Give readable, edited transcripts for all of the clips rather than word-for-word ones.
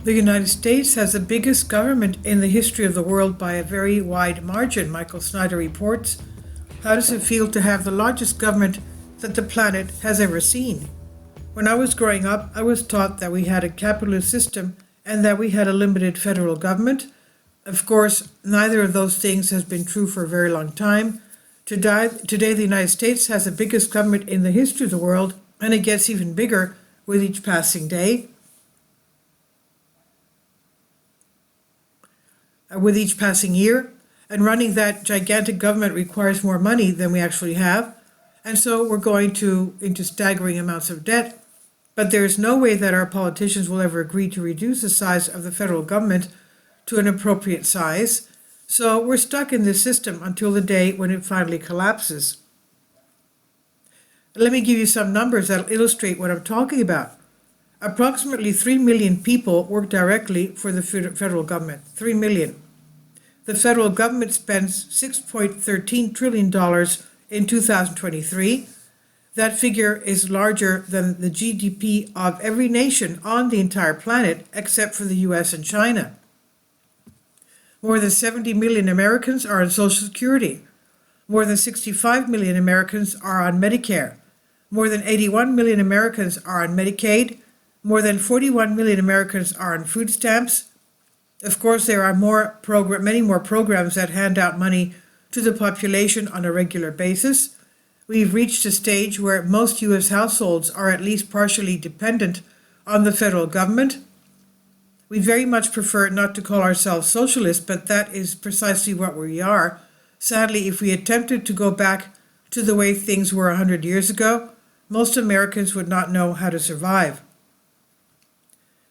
The United States has the biggest government in the history of the world by a very wide margin, Michael Snyder reports. How does it feel to have the largest government that the planet has ever seen? When I was growing up, I was taught that we had a capitalist system and that we had a limited federal government. Of course, neither of those things has been true for a very long time. Today, the United States has the biggest government in the history of the world, and it gets even bigger with each passing day. With each passing year, and running that gigantic government requires more money than we actually have, and so we're going into staggering amounts of debt. But there is no way that our politicians will ever agree to reduce the size of the federal government to an appropriate size, so we're stuck in this system until the day when it finally collapses. Let me give you some numbers that will illustrate what I'm talking about. Approximately 3 million people work directly for the federal government. 3 million. The federal government spends $6.13 trillion in 2023. That figure is larger than the GDP of every nation on the entire planet except for the US and China. More than 70 million Americans are on Social Security. More than 65 million Americans are on Medicare. More than 81 million Americans are on Medicaid. More than 41 million Americans are on food stamps. Of course, there are many more programs that hand out money to the population on a regular basis. We've reached a stage where most U.S. households are at least partially dependent on the federal government. We very much prefer not to call ourselves socialists, but that is precisely what we are. Sadly, if we attempted to go back to the way things were 100 years ago, most Americans would not know how to survive.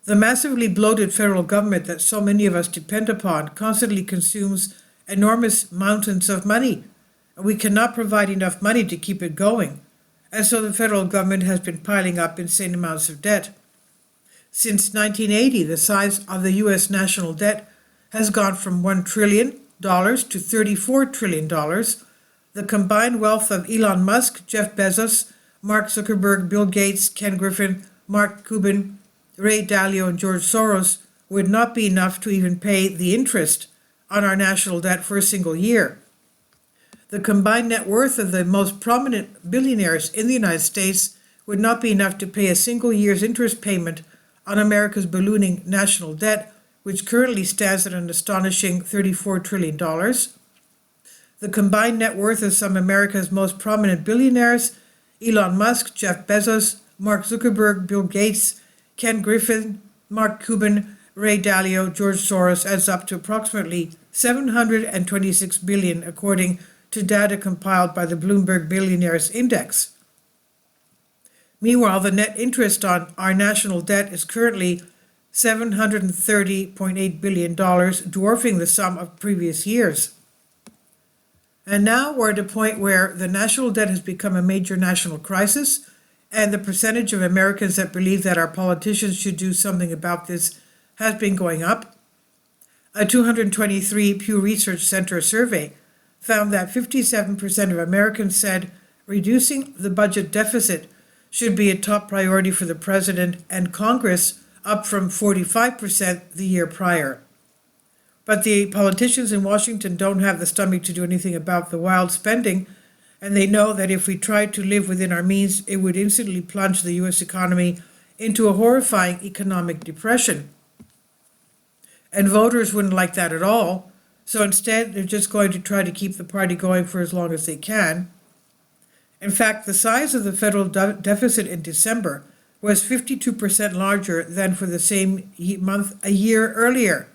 The massively bloated federal government that so many of us depend upon constantly consumes enormous mountains of money, and we cannot provide enough money to keep it going. And so the federal government has been piling up insane amounts of debt. Since 1980, the size of the U.S. national debt has gone from $1 trillion to $34 trillion. The combined wealth of Elon Musk, Jeff Bezos, Mark Zuckerberg, Bill Gates, Ken Griffin, Mark Cuban, Ray Dalio, and George Soros would not be enough to even pay the interest on our national debt for a single year. The combined net worth of the most prominent billionaires in the United States would not be enough to pay a single year's interest payment on America's ballooning national debt, which currently stands at an astonishing $34 trillion. The combined net worth of some of America's most prominent billionaires, Elon Musk, Jeff Bezos, Mark Zuckerberg, Bill Gates, Ken Griffin, Mark Cuban, Ray Dalio, George Soros, adds up to approximately $726 billion, according to data compiled by the Bloomberg Billionaires Index. Meanwhile, the net interest on our national debt is currently $730.8 billion, dwarfing the sum of previous years. And now we're at a point where the national debt has become a major national crisis, and the percentage of Americans that believe that our politicians should do something about this has been going up. A 223 Pew Research Center survey found that 57% of Americans said reducing the budget deficit should be a top priority for the president and Congress, up from 45% the year prior. But the politicians in Washington don't have the stomach to do anything about the wild spending, and they know that if we tried to live within our means, it would instantly plunge the U.S. economy into a horrifying economic depression. And voters wouldn't like that at all, so instead they're just going to try to keep the party going for as long as they can. In fact, the size of the federal deficit in December was 52% larger than for the same month a year earlier.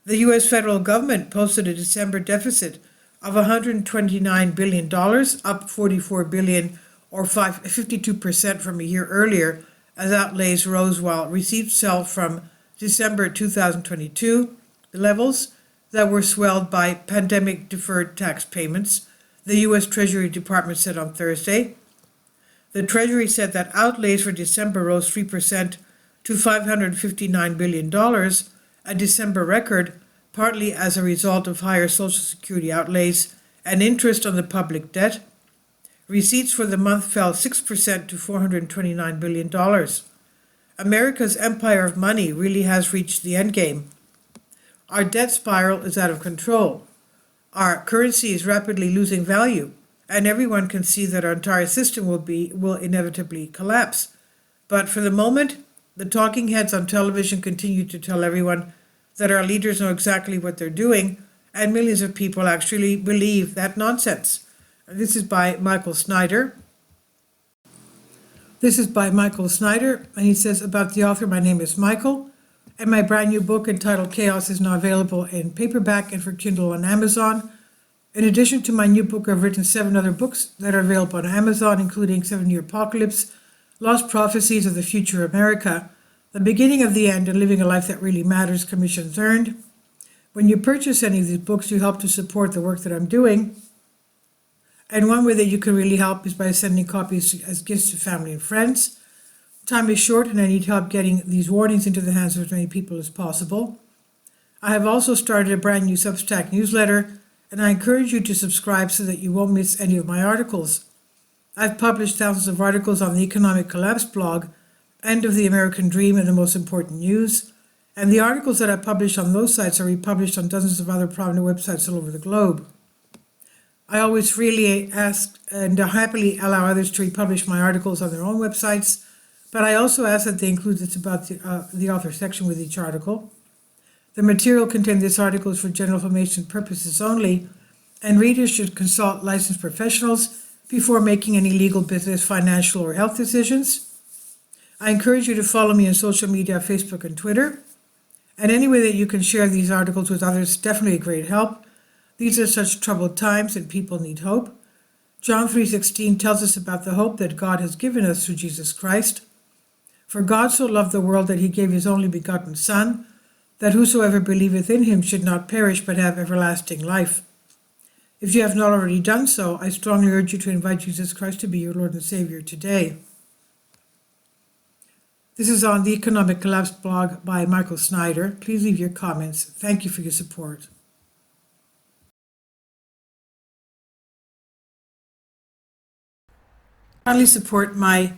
The U.S. federal government posted a December deficit of $129 billion, up $44 billion or 52% from a year earlier, as outlays rose while receipts fell from December 2022 levels that were swelled by pandemic deferred tax payments, the U.S. Treasury Department said on Thursday. The Treasury said that outlays for December rose 3% to $559 billion, a December record, partly as a result of higher Social Security outlays and interest on the public debt. Receipts for the month fell 6% to $429 billion. America's empire of money really has reached the endgame. Our debt spiral is out of control. Our currency is rapidly losing value, and everyone can see that our entire system will inevitably collapse. But for the moment, the talking heads on television continue to tell everyone that our leaders know exactly what they're doing, and millions of people actually believe that nonsense. This is by Michael Snyder. And he says about the author, my name is Michael, and my brand new book entitled Chaos is now available in paperback and for Kindle on Amazon. In addition to my new book, I've written 7 other books that are available on Amazon, including 7-Year Apocalypse, Lost Prophecies of the Future America, The Beginning of the End, and Living a Life That Really Matters, commissions earned. When you purchase any of these books, you help to support the work that I'm doing. And one way that you can really help is by sending copies as gifts to family and friends. Time is short and I need help getting these warnings into the hands of as many people as possible. I have also started a brand new Substack newsletter, and I encourage you to subscribe so that you won't miss any of my articles. I've published thousands of articles on the Economic Collapse blog, End of the American Dream and the Most Important News, and the articles that I publish on those sites are republished on dozens of other prominent websites all over the globe. I always freely ask and happily allow others to republish my articles on their own websites, but I also ask that they include this about the author section with each article. The material contained in this article is for general information purposes only, and readers should consult licensed professionals before making any legal, business, financial, or health decisions. I encourage you to follow me on social media, Facebook and Twitter, and any way that you can share these articles with others is definitely a great help. These are such troubled times and people need hope. John 3:16 tells us about the hope that God has given us through Jesus Christ. For God so loved the world that he gave his only begotten Son, that whosoever believeth in him should not perish but have everlasting life. If you have not already done so, I strongly urge you to invite Jesus Christ to be your Lord and Savior today. This is on the Economic Collapse blog by Michael Snyder. Please leave your comments. Thank you for your support. Kindly support my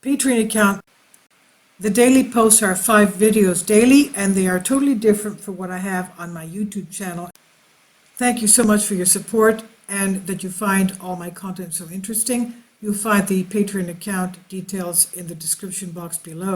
Patreon account. The daily posts are 5 videos daily, and they are totally different from what I have on my YouTube channel. Thank you so much for your support and that you find all my content so interesting. You'll find the Patreon account details in the description box below.